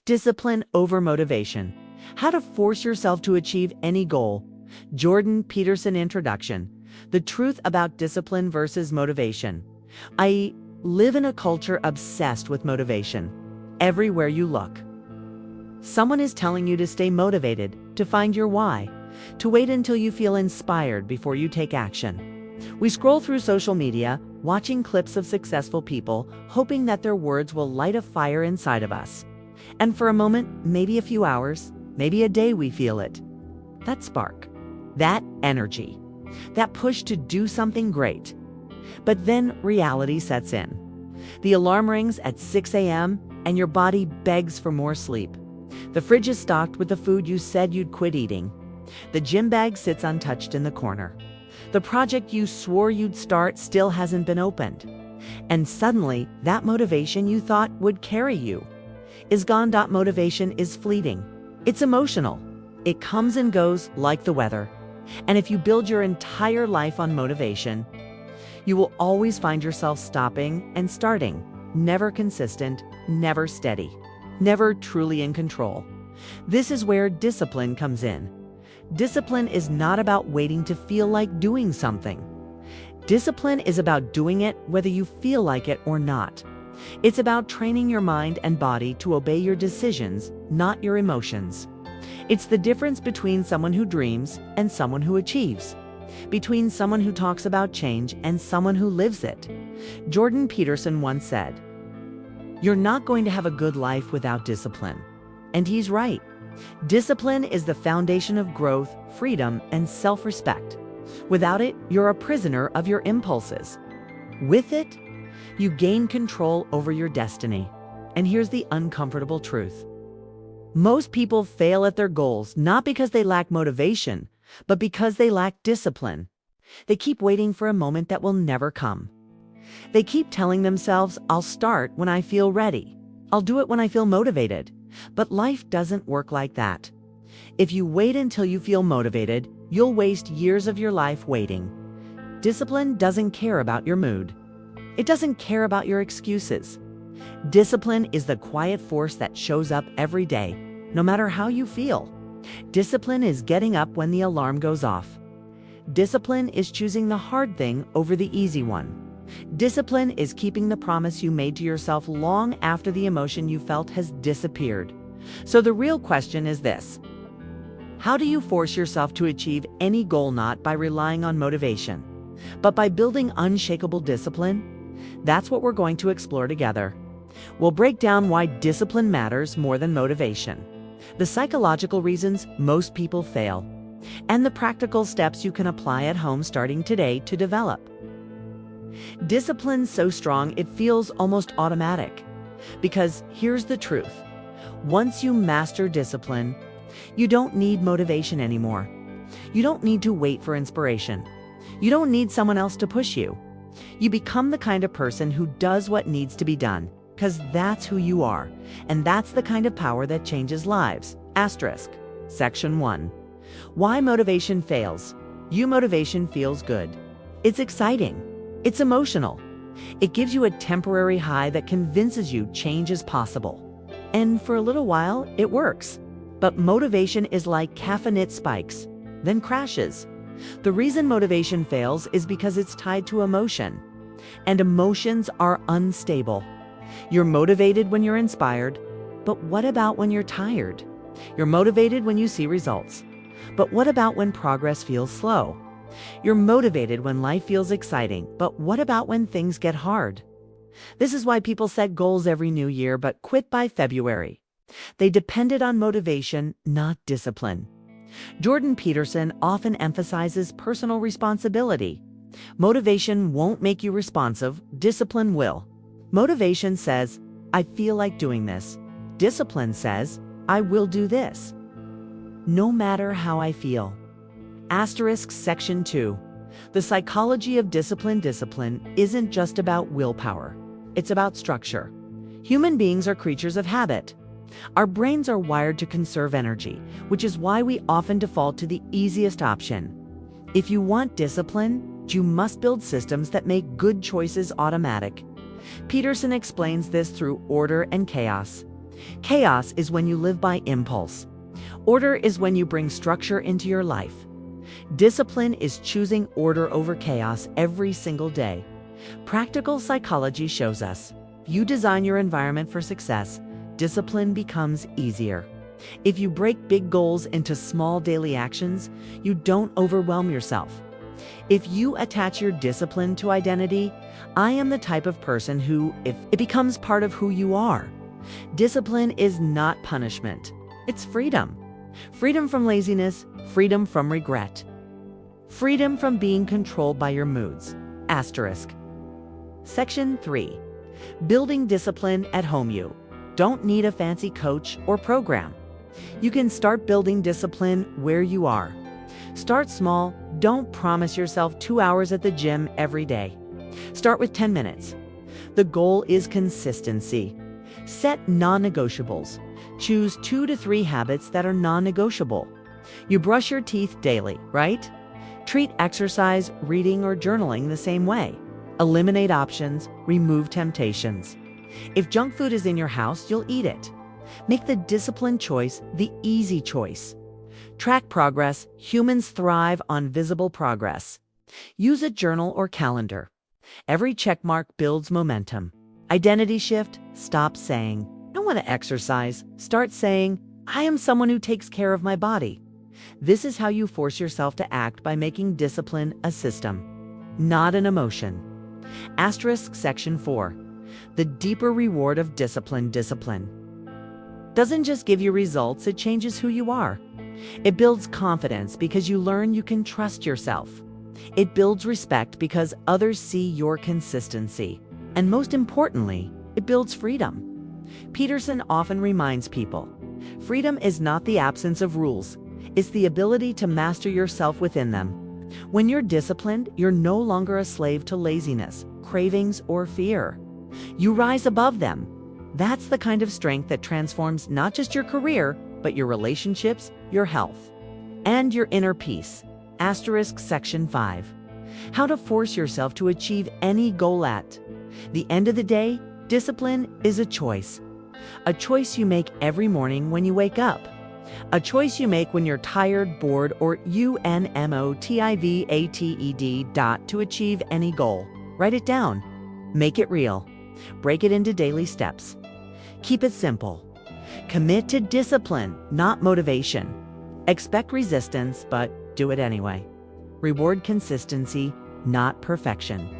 Discipline over motivation. How to force yourself to achieve any goal. Jordan Peterson Introduction. The truth about discipline versus motivation. I live in a culture obsessed with motivation. Everywhere you look, someone is telling you to stay motivated, to find your why, to wait until you feel inspired before you take action. We scroll through social media, watching clips of successful people, hoping that their words will light a fire inside of us. And for a moment, maybe a few hours, maybe a day, we feel it. That spark, that energy, that push to do something great. But then reality sets in. The alarm rings at 6 a.m. and your body begs for more sleep. The fridge is stocked with the food you said you'd quit eating. The gym bag sits untouched in the corner. The project you swore you'd start still hasn't been opened. And suddenly, that motivation you thought would carry you is gone. Motivation is fleeting. It's emotional. It comes and goes like the weather. And if you build your entire life on motivation, you will always find yourself stopping and starting, never consistent, never steady, never truly in control. This is where discipline comes in. Discipline is not about waiting to feel like doing something. Discipline is about doing it whether you feel like it or not. It's about training your mind and body to obey your decisions, not your emotions. It's the difference between someone who dreams and someone who achieves, between someone who talks about change and someone who lives it. Jordan Peterson once said, "You're not going to have a good life without discipline." And he's right. Discipline is the foundation of growth, freedom, and self-respect. Without it, you're a prisoner of your impulses. With it, you gain control over your destiny. And here's the uncomfortable truth. Most people fail at their goals not because they lack motivation, but because they lack discipline. They keep waiting for a moment that will never come. They keep telling themselves, "I'll start when I feel ready. I'll do it when I feel motivated." But life doesn't work like that. If you wait until you feel motivated, you'll waste years of your life waiting. Discipline doesn't care about your mood. It doesn't care about your excuses. Discipline is the quiet force that shows up every day, no matter how you feel. Discipline is getting up when the alarm goes off. Discipline is choosing the hard thing over the easy one. Discipline is keeping the promise you made to yourself long after the emotion you felt has disappeared. So the real question is this: how do you force yourself to achieve any goal not by relying on motivation, but by building unshakable discipline? That's what we're going to explore together. We'll break down why discipline matters more than motivation, the psychological reasons most people fail, and the practical steps you can apply at home starting today to develop. Discipline's so strong it feels almost automatic. Because here's the truth. Once you master discipline, you don't need motivation anymore. You don't need to wait for inspiration. You don't need someone else to push you. You become the kind of person who does what needs to be done, because that's who you are. And that's the kind of power that changes lives. Asterisk. Section 1. Why motivation fails. Motivation feels good. It's exciting. It's emotional. It gives you a temporary high that convinces you change is possible. And for a little while, it works. But motivation is like caffeine spikes, then crashes. The reason motivation fails is because it's tied to emotion. And emotions are unstable. You're motivated when you're inspired, but what about when you're tired? You're motivated when you see results, but what about when progress feels slow? You're motivated when life feels exciting, but what about when things get hard? This is why people set goals every new year but quit by February. They depended on motivation, not discipline. Jordan Peterson often emphasizes personal responsibility. Motivation won't make you responsive, discipline will. Motivation says, "I feel like doing this." Discipline says, "I will do this, no matter how I feel." Asterisk Section 2. The psychology of discipline. Discipline isn't just about willpower. It's about structure. Human beings are creatures of habit. Our brains are wired to conserve energy, which is why we often default to the easiest option. If you want discipline, you must build systems that make good choices automatic. Peterson explains this through order and chaos. Chaos is when you live by impulse. Order is when you bring structure into your life. Discipline is choosing order over chaos every single day. Practical psychology shows us, if you design your environment for success, discipline becomes easier. If you break big goals into small daily actions, you don't overwhelm yourself. If you attach your discipline to identity, I am the type of person who, if it becomes part of who you are. Discipline is not punishment. It's freedom. Freedom from laziness, freedom from regret. Freedom from being controlled by your moods. Asterisk. Section 3. Building discipline at home. You don't need a fancy coach or program. You can start building discipline where you are. Start small. Don't promise yourself 2 hours at the gym every day. Start with 10 minutes. The goal is consistency. Set non-negotiables. Choose 2 to 3 habits that are non-negotiable. You brush your teeth daily, right? Treat exercise, reading, or journaling the same way. Eliminate options, remove temptations. If junk food is in your house, you'll eat it. Make the disciplined choice the easy choice. Track progress. Humans thrive on visible progress. Use a journal or calendar. Every checkmark builds momentum. Identity shift. Stop saying, I want to exercise. Start saying, I am someone who takes care of my body. This is how you force yourself to act, by making discipline a system, not an emotion. Asterisk section 4. The deeper reward of discipline. Discipline doesn't just give you results, it changes who you are. It builds confidence because you learn you can trust yourself. It builds respect because others see your consistency. And most importantly, it builds freedom. Peterson often reminds people, freedom is not the absence of rules, it's the ability to master yourself within them. When you're disciplined, you're no longer a slave to laziness, cravings, or fear. You rise above them. That's the kind of strength that transforms not just your career, but your relationships, your health, and your inner peace. Asterisk section 5. How to force yourself to achieve any goal. At the end of the day, discipline is a choice. A choice you make every morning when you wake up. A choice you make when you're tired, bored, or unmotivated. To achieve any goal. Write it down. Make it real. Break it into daily steps. Keep it simple. Commit to discipline, not motivation. Expect resistance, but do it anyway. Reward consistency, not perfection.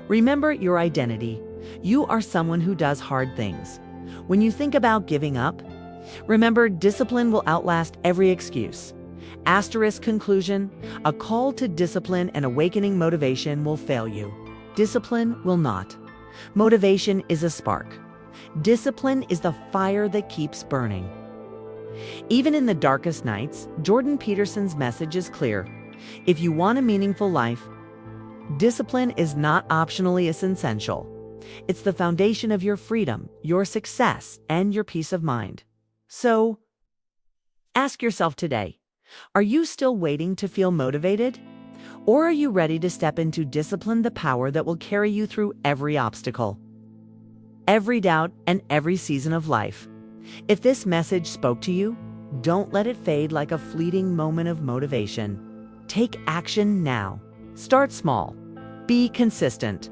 Remember your identity. You are someone who does hard things. When you think about giving up, remember discipline will outlast every excuse. Asterisk conclusion. A call to discipline and awakening motivation will fail you. Discipline will not. Motivation is a spark. Discipline is the fire that keeps burning. Even in the darkest nights, Jordan Peterson's message is clear. If you want a meaningful life, discipline is not optionally, it's essential. It's the foundation of your freedom, your success, and your peace of mind. So, ask yourself today, are you still waiting to feel motivated? Or are you ready to step into discipline, the power that will carry you through every obstacle, every doubt, and every season of life? If this message spoke to you, don't let it fade like a fleeting moment of motivation. Take action now. Start small. Be consistent.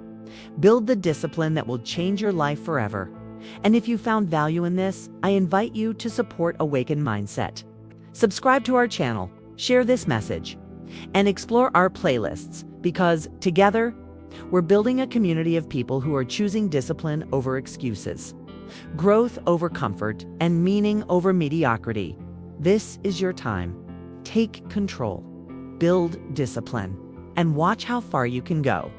Build the discipline that will change your life forever. And if you found value in this, I invite you to support Awaken Mindset. Subscribe to our channel, share this message, and explore our playlists, because together, we're building a community of people who are choosing discipline over excuses, growth over comfort, and meaning over mediocrity. This is your time. Take control, build discipline, and watch how far you can go.